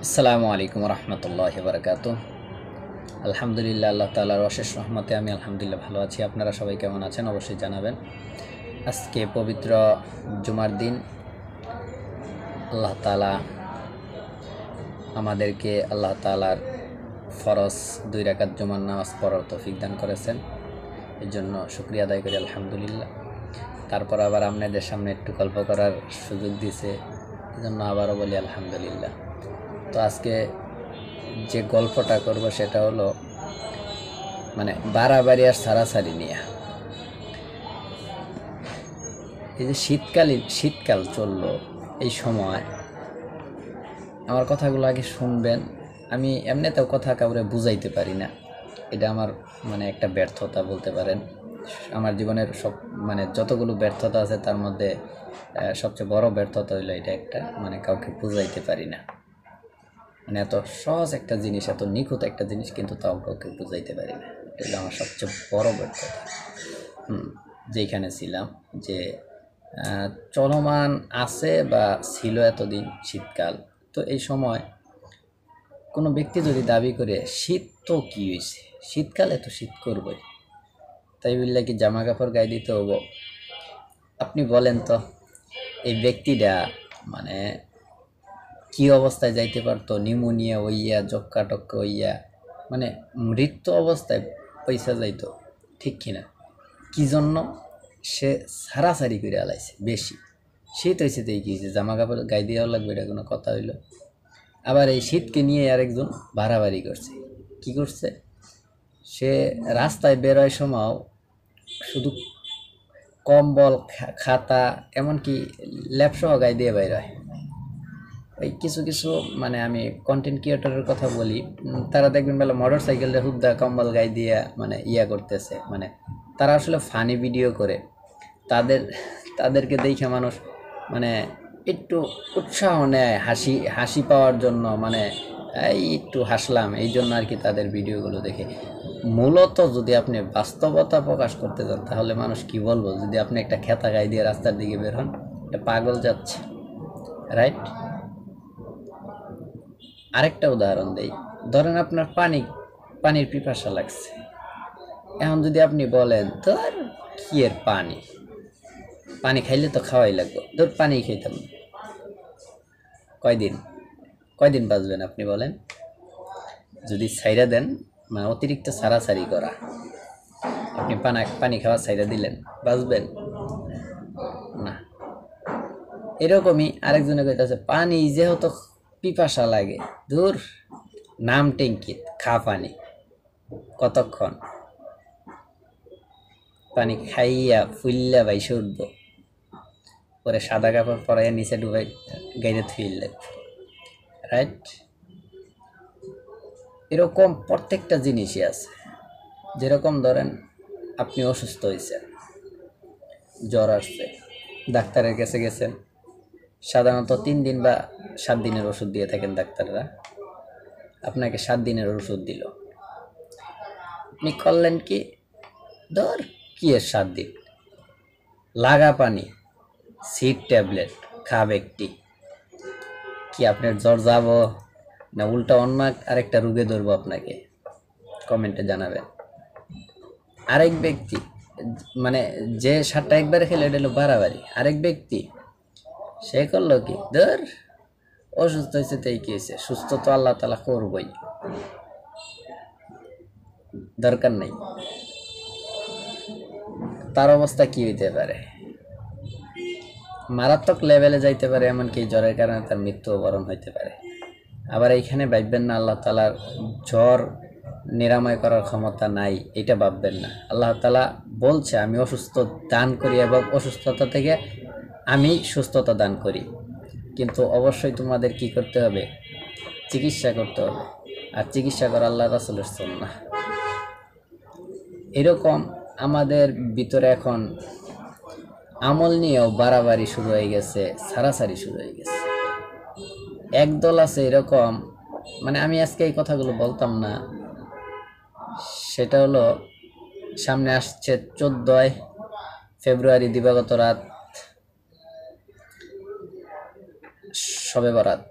আসসালামু আলাইকুম রহমতুল্লাহ বারকাত। আলহামদুলিল্লাহ, আল্লাহ তাআলার অশেষ রহমতে আমি আলহামদুলিল্লাহ ভালো আছি। আপনারা সবাই কেমন আছেন অবশ্যই জানাবেন। আজকে পবিত্র জুমার দিন। আল্লাহ তাআলা আমাদেরকে আল্লাহ তাআলার ফরজ 2 রাকাত জুমার নামাজ পড়ার তৌফিক দান করেছেন, এর জন্য শুকরিয়া আদায় করি আলহামদুলিল্লাহ। তারপর আবার আপনাদের সামনে একটু গল্প করার সুযোগ দিয়েছে, এই জন্য আবারও বলি আলহামদুলিল্লাহ। তো আজকে যে গল্পটা করব সেটা হলো বাড়াবাড়ি আর সারাসারি নিয়ে। এই যে শীতকাল চললো, এই সময় আমার কথাগুলো আগে শুনবেন। আমি এমনিতেও কথা কাউরে বুঝাইতে পারি না, এটা আমার একটা ব্যর্থতা বলতে পারেন। আমার জীবনের সব যতগুলো ব্যর্থতা আছে তার মধ্যে সবচেয়ে বড় ব্যর্থতা হইলো এটা একটা, কাউকে বুঝাইতে পারি না। এত সহজ একটা জিনিস, এত নিখুঁত একটা জিনিস, কিন্তু তাও কাউকে বুঝাইতে পারি না। এটা আমার সবচেয়ে বড় ব্যর্থতা। যেখানে ছিলাম যে চলমান আছে বা ছিল এতদিন শীতকাল, তো এই সময় কোনো ব্যক্তি যদি দাবি করে শীত তো কী হয়েছে, শীতকালে তো শীত করবই, তাই বললে কি জামা কাপড় গায়ে দিতে হবো? আপনি বলেন তো, এই ব্যক্তিটা কি অবস্থায় যাইতে পারতো? নিউমোনিয়া হইয়া, জক্কা টক্কা হইয়া, মৃত্যু অবস্থায় পয়সা যাইতো, ঠিক কিনা? কি জন্য সে সারাসারি করে আলাইছে বেশি। শীত হয়েছে তো কি হয়েছে, জামা কাপড় গায়ে দেওয়া লাগবে, এটা কোনো কথা হইল? আবার এই শীতকে নিয়ে আরেকজন বাড়াবাড়ি করছে। কি করছে? সে রাস্তায় বেরোয় সময় শুধু কম্বল, খাতা, এমনকি ল্যাপসহ গায়ে দিয়ে বের হয়। এই কিছু কিছু আমি কন্টেন্ট ক্রিয়েটরের কথা বলি, তারা দেখবেন বেলা মোটর সাইকেলের হুদ্দা কম্বল গায়ে দিয়ে ইয়া করতেছে, তারা আসলে ফানি ভিডিও করে। তাদেরকে দেখে মানুষ একটু উৎসাহ নেয়, হাসি পাওয়ার জন্য, এই একটু হাসলাম এই জন্য আর কি তাদের ভিডিওগুলো দেখে। মূলত যদি আপনি বাস্তবতা প্রকাশ করতে চান তাহলে মানুষ কি বলবো, যদি আপনি একটা খেতা গায়ে দিয়ে রাস্তার দিকে বের হন, এটা পাগল যাচ্ছে, রাইট? আরেকটা উদাহরণ দেই, ধরেন আপনার পানির পিপাসা লাগছে। এখন যদি আপনি বলেন তোর কি এর পানি খাইলে তো খাওয়াই লাগবে, তোর পানি খাইতাম, কয়দিন বাঁচবেন আপনি বলেন? যদি ছাইরা দেন, অতিরিক্ত সারাসারি করা, আপনি পানি খাওয়া ছাইরা দিলেন, বাঁচবেন না। এরকমই আরেকজনে কইতাছে পানি যেহেতু পিপাসা লাগে, দূর নাম ট্যাঙ্কিত খা পানি, কতক্ষণ? পানি খাইয়া ফুললা বাইসে উঠব, পরে সাদা কাপড় পরাইয়া নিচে ডুবাই গাইতে থুইলে, রাইট? এরকম প্রত্যেকটা জিনিসই আছে। যেরকম ধরেন আপনি অসুস্থ হয়েছেন, জ্বর আসছে, ডাক্তারের কাছে গেছেন, সাধারণত 3 দিন বা 7 দিনের ওষুধ দিয়ে থাকেন ডাক্তাররা। আপনাকে 7 দিনের ওষুধ দিল, আপনি করলেন কি, ধর কি এর 7 দিন, লাগা পানি, সিড ট্যাবলেট খা ব্যক্তি, কি আপনার জ্বর যাব না উল্টা অন্য আরেকটা রোগে ধরবো? আপনাকে কমেন্টে জানাবেন। আরেক ব্যক্তি যে সারটা একবারে খেলে এটা হলো বাড়াবাড়ি। আরেক ব্যক্তি সে করলো কি, ধর অসুস্থ হয়েছে তাই কি হয়েছে, সুস্থ তো আল্লাহ তাআলা করবই, দরকার নেই। তার অবস্থা কি হইতে পারে? মারাত্মক লেভেলে যাইতে পারে, এমনকি জ্বরের কারণে তার মৃত্যু বরণ হইতে পারে। আবার এইখানে ভাববেন না আল্লাহ তাআলার জ্বর নিরাময় করার ক্ষমতা নাই, এটা ভাববেন না। আল্লাহ তাআলা বলছে আমি অসুস্থ দান করি এবং অসুস্থতা থেকে আমি সুস্থতা দান করি, কিন্তু অবশ্যই তোমাদের কি করতে হবে? চিকিৎসা করতে হবে, আর চিকিৎসা করা আল্লাহ রাসূলের সুন্নাহ। এরকম আমাদের ভিতরে এখন আমল নিয়েও বাড়াবাড়ি শুরু হয়ে গেছে, সারাসারি শুরু হয়ে গেছে। একদল আছে এরকম, আমি আজকে এই কথাগুলো বলতাম না, সেটা হলো সামনে আসছে 14 ফেব্রুয়ারি, দিবাগত রাত, শবে বরাত।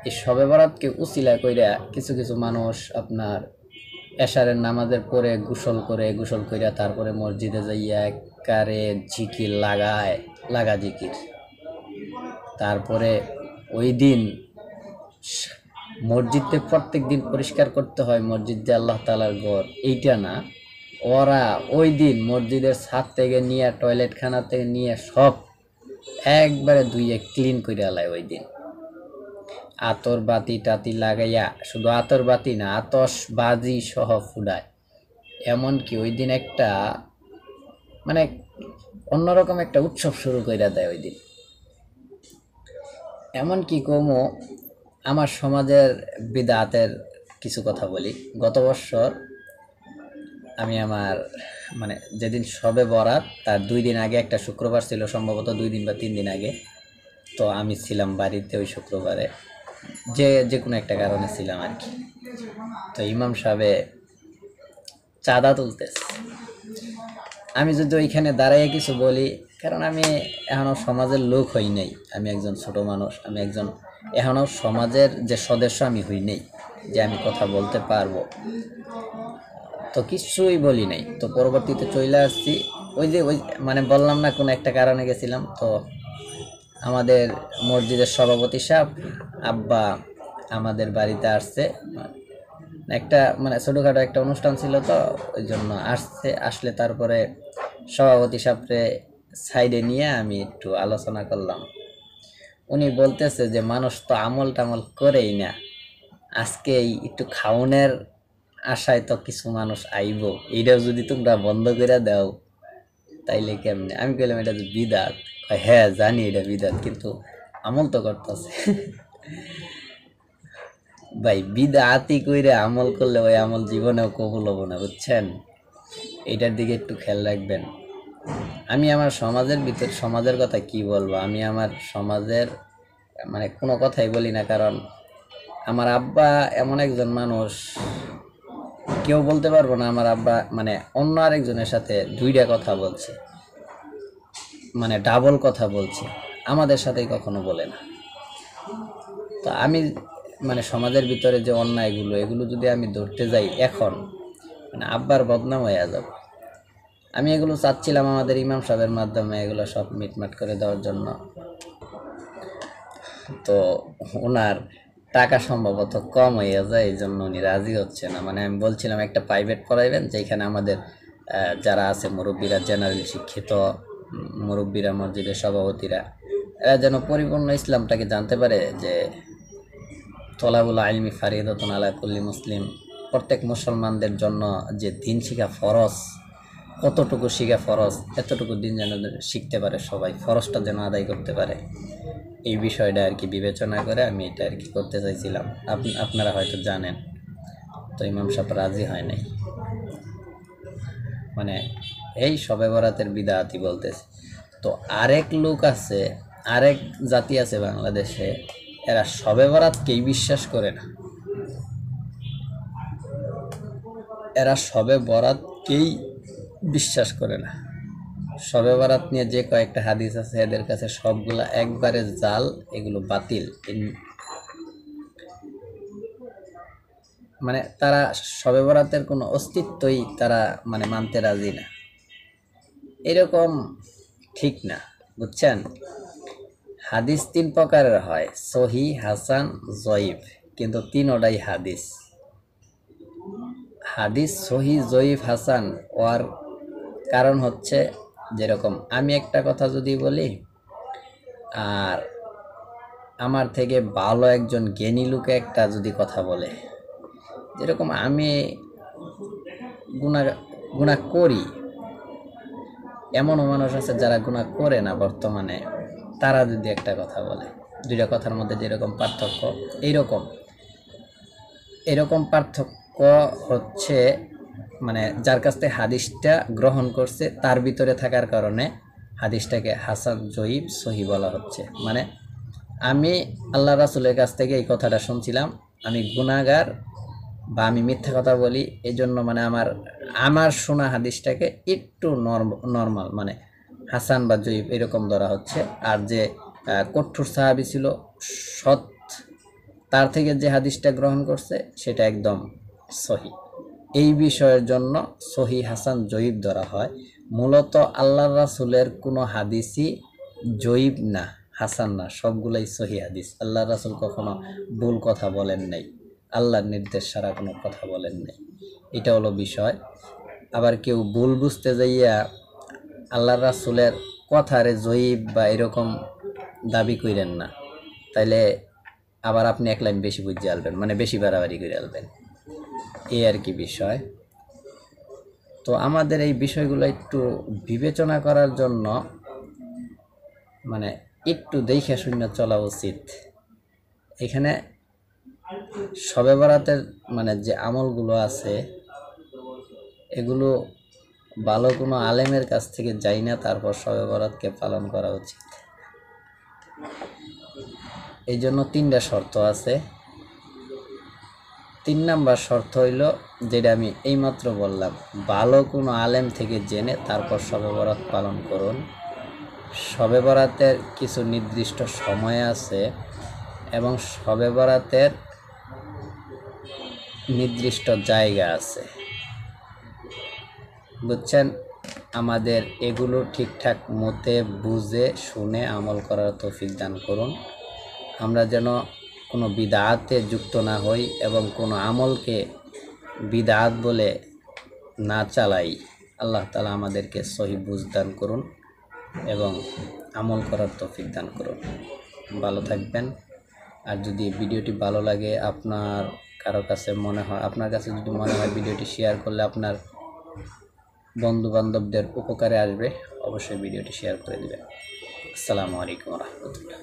এই শবে বরাতকে উসিলা কইরা কিছু কিছু মানুষ আপনার এশারের নামাজের পরে গোসল কইরা তারপরে মসজিদে যাইয়া একারে জিকির লাগা জিকির। তারপরে ওই দিন মসজিদে প্রত্যেক দিন পরিষ্কার করতে হয়, মসজিদ যে আল্লাহ তাআলার ঘর এইটা না, ওরা ওই দিন মসজিদের ছাদ থেকে নিয়ে টয়লেট খানা থেকে নিয়ে সব একবারে ধুইয়ে ক্লিন করে আলায় ওই দিন। আতর বাতি টাতি লাগাইয়া, শুধু আতর বাতি না, আতস বাজি সহ ফুডায়। এমনকি ওই দিন একটা মানে অন্যরকম একটা উৎসব শুরু করে দেয় ওই দিন। এমনকি কমো আমার সমাজের বিদআতের কিছু কথা বলি। গত বছর আমি আমার মানে যেদিন শবে বরাত তার 2 দিন আগে, একটা শুক্রবার ছিল সম্ভবত, 2 দিন বা 3 দিন আগে, তো আমি ছিলাম বাড়িতে ওই শুক্রবারে, যে কোনো একটা কারণে ছিলাম আর কি। তো ইমাম সাহেব চাঁদা তুলতেছে। আমি যদি ওইখানে দাঁড়াইয়া কিছু বলি, কারণ আমি এখনও সমাজের লোক হই নাই, আমি একজন ছোট মানুষ, আমি একজন এখনও সমাজের যে সদস্য আমি হই নাই যে আমি কথা বলতে পারবো, তো কিছুই বলি নাই। তো পরবর্তীতে চলে আসছি, ওই মানে বললাম না কোনো একটা কারণে গেছিলাম। তো আমাদের মসজিদের সভাপতি সাহেব আব্বা আমাদের বাড়িতে আসছে, একটা মানে ছোটোখাটো একটা অনুষ্ঠান ছিল, তো ওই জন্য আসলে তারপরে সভাপতি সাহেবকে সাইডে নিয়ে আমি একটু আলোচনা করলাম। উনি বলতেছে যে মানুষ তো আমল টামল করেই না, আজকে একটু খাওনের আশায় তো কিছু মানুষ আইব, এইটাও যদি তোমরা বন্ধ করে দাও তাইলে কেমনে? আমি কইলাম এটা তো বিদাত। হ্যাঁ জানি এটা বিদাত, কিন্তু আমল তো করতেছে। ভাই বিদআতি কইরা আমল করলে ওই আমল জীবনেও কবুল হবো না, বুঝছেন? এটার দিকে একটু খেয়াল রাখবেন। আমি আমার সমাজের কথা কি বলবো, আমি আমার সমাজের মানে কোনো কথাই বলি না, কারণ আমার আব্বা এমন একজন মানুষ, কেউ বলতে পারবো না আমার আব্বা মানে অন্য আরেকজনের সাথে 2টা কথা বলছে, মানে ডাবল কথা বলছে, আমাদের সাথেই কখনো বলে না। তো আমি মানে সমাজের ভিতরে যে অন্যায়গুলো, এগুলো যদি আমি ধরতে যাই এখন, মানে আব্বার বদনাম হয়ে যাব। আমি এগুলো চাচ্ছিলাম আমাদের ইমাম সাহেবের মাধ্যমে এগুলো সব মিটমাট করে দেওয়ার জন্য। তো ওনার টাকা সম্ভবত কম হয়ে যায়, এই জন্য উনি রাজি হচ্ছে না। মানে আমি বলছিলাম একটা প্রাইভেট পড়াইবেন, যেখানে আমাদের যারা আছে মুরব্বীরা, জেনারেল শিক্ষিত মুরব্বীরা, মসজিদের সভাপতিরা, এরা যেন পরিপূর্ণ ইসলামটাকে জানতে পারে, যে তলাবুল আইলমি ফারিদাতুন আলা কুল্লি মুসলিম, প্রত্যেক মুসলমানদের জন্য যে দিন শিখা ফরজ, কতটুকু শিখা ফরজ, এতটুকু দিন যেন শিখতে পারে সবাই, ফরজটা যেন আদায় করতে পারে, এই বিষয়টা আর কি বিবেচনা করে আমি এটা আর কি করতে চাইছিলাম। আপনারা হয়তো জানেন। তো ইমাম সাহেব রাজি হয় নাই, মানে এই শবে বরাতের বিদআতি বলতেছে। তো আরেক লোক আছে, আরেক জাতি আছে বাংলাদেশে, এরা শবে বরাতকেই বিশ্বাস করে না, এরা শবে বরাতকেই বিশ্বাস করে না। শবে বরাত নিয়ে যে কয়েকটা হাদিস আছে এদের কাছে সবগুলা একবারে জাল, এগুলো বাতিল। মানে তারা শবে বরাতের কোনো অস্তিত্বই তারা মানে মানতে রাজি না, এরকম ঠিক না, বুঝছেন? হাদিস 3 প্রকারের হয়, সহি, হাসান, জয়ীফ, কিন্তু 3টাই হাদিস। হাদিস সহি, জয়ীফ, হাসান ওর কারণ হচ্ছে, যেরকম আমি একটা কথা যদি বলি আর আমার থেকে ভালো একজন জ্ঞানী লোকে একটা যদি কথা বলে, যেরকম আমি গুনাহ করি, এমনও মানুষ আছে যারা গুনাহ করে না বর্তমানে, তারা যদি একটা কথা বলে, 2টা কথার মধ্যে যেরকম পার্থক্য, এরকম পার্থক্য হচ্ছে মানে যার কাছ থেকে হাদিসটা গ্রহণ করছে তার ভিতরে থাকার কারণে হাদিসটাকে হাসান, জয়ীফ, সহি বলা হচ্ছে। মানে আমি আল্লাহ রাসূলের কাছ থেকে এই কথাটা শুনছিলাম, আমি গুনাহগার বা আমি মিথ্যা কথা বলি, এই জন্য মানে আমার শোনা হাদিসটাকে একটু নর্মাল মানে হাসান বা জয়ীফ এরকম ধরা হচ্ছে। আর যে কঠোর সাহাবী ছিল, সৎ তার থেকে যে হাদিসটা গ্রহণ করছে সেটা একদম সহি। এই বিষয়ের জন্য সহি হাসান জয়ীব ধরা হয়। মূলত আল্লাহ রাসূলের কোনো হাদিসই জয়ীব না, হাসান না, সবগুলাই সহি হাদিস। আল্লাহ রাসূল কখনো ভুল কথা বলেন নাই, আল্লাহর নির্দেশ ছাড়া কোনো কথা বলেন নাই, এটা হলো বিষয়। আবার কেউ ভুল বুঝতে যাইয়া আল্লাহ রাসূলের কথারে জয়ীব বা এরকম দাবি কইরেন না, তাইলে আবার আপনি এক লাইন বেশি বুঝে আলবেন, মানে বেশি বাড়াবাড়ি করে আলবেন, এই আর কি বিষয়। তো আমাদের এই বিষয়গুলো একটু বিবেচনা করার জন্য মানে একটু দেখে শুনে চলা উচিত। এখানে শবে বরাতের মানে যে আমলগুলো আছে এগুলো ভালো কোনো আলেমের কাছ থেকে যাই না, তারপর শবে বরাতকে পালন করা উচিত। এই জন্য 3টা শর্ত আছে। 3 নাম্বার শর্ত হইল যেটা আমি এইমাত্র বললাম, ভালো কোনো আলেম থেকে জেনে তারপর শবে বরাত পালন করুন। শবে বরাতের কিছু নির্দিষ্ট সময় আছে এবং শবে বরাতের নির্দিষ্ট জায়গা আছে, বুঝছেন? আমাদের এগুলো ঠিকঠাক মতে বুঝে শুনে আমল করার তৌফিক দান করুন। আমরা যেন কোনো বিদআতে যুক্ত না হই এবং কোনো আমলকে বিদআত বলে না চালাই। আল্লাহ তাআলা আমাদেরকে সহি বুঝ দান করুন এবং আমল করার তৌফিক দান করুন। ভালো থাকবেন। আর যদি ভিডিওটি ভালো লাগে, আপনার কাছে যদি মনে হয় ভিডিওটি শেয়ার করলে আপনার বন্ধু বান্ধবদের উপকারে আসবে, অবশ্যই ভিডিওটি শেয়ার করে দিবেন। আসসালামু আলাইকুম ওয়া রাহমাতুল্লাহ।